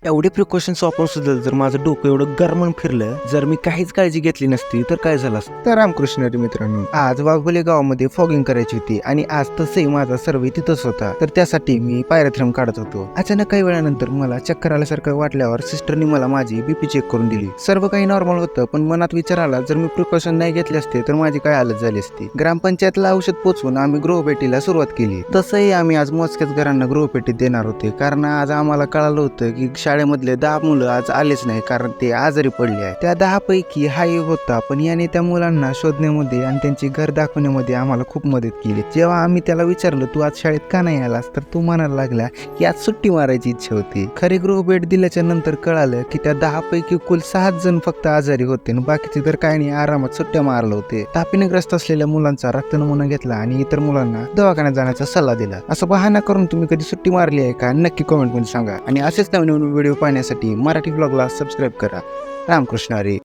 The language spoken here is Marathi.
एवढे प्रिकॉशन्स वापरून सुद्धा जर माझं डोकं एवढं गरमून फिरलं, जर मी काहीच काळजी घेतली नसती तर काय झालं असतं. तर रामकृष्ण हरी मित्रांनो, आज वाघबोले गावामध्ये फॉगिंग करायची होती आणि आज तसंही माझा सर्वे तिथंच होता. तर त्यासाठी मी पायरेथ्रम काढत होतो. अचानक काही वेळानंतर मला चक्कर आल्यासारखं वाटल्यावर सिस्टरनी मला माझी बीपी चेक करून दिली. सर्व काही नॉर्मल होतं, पण मनात विचार आला, जर मी प्रिकॉशन नाही घेतले असते तर माझी काय हालत झाली असती. ग्रामपंचायतला औषध पोचवून आम्ही गृहपेटीला सुरुवात केली. तसंही आम्ही आज मोजक्याच घरांना गृहपेटीत देणार होते, कारण आज आम्हाला कळालं होतं की शाळेमधले 10 मुलं आज आलेच नाही, कारण ते आजारी पडले आहे. त्या 10 पैकी हा एक होता, पण याने त्या मुलांना शोधण्यामध्ये आणि त्यांची घर दाखवण्यामध्ये आम्हाला खूप मदत केली. जेव्हा आम्ही त्याला विचारलं, तू आज शाळेत का नाही आलास, तर तो म्हणायला लागला की आज सुट्टी मारायची इच्छा होती. खरे गृहभेट दिल्याच्या नंतर कळालं की त्या 10 पैकी कुल 6 जण फक्त आजारी होते आणि बाकीचे तर काय नाही, आरामात सुट्ट्या मारले होते. तापीने ग्रस्त असलेल्या मुलांचा रक्त नमुना घेतला आणि इतर मुलांना दवाखान्यात जाण्याचा सल्ला दिला. असं बहाणा करून तुम्ही कधी सुट्टी मारली आहे का, नक्की कमेंट मध्ये सांगा. आणि असेच नवीन व्हिडिओ पाहण्यासाठी मराठी ब्लॉगला सबस्क्राईब करा. रामकृष्ण हरी.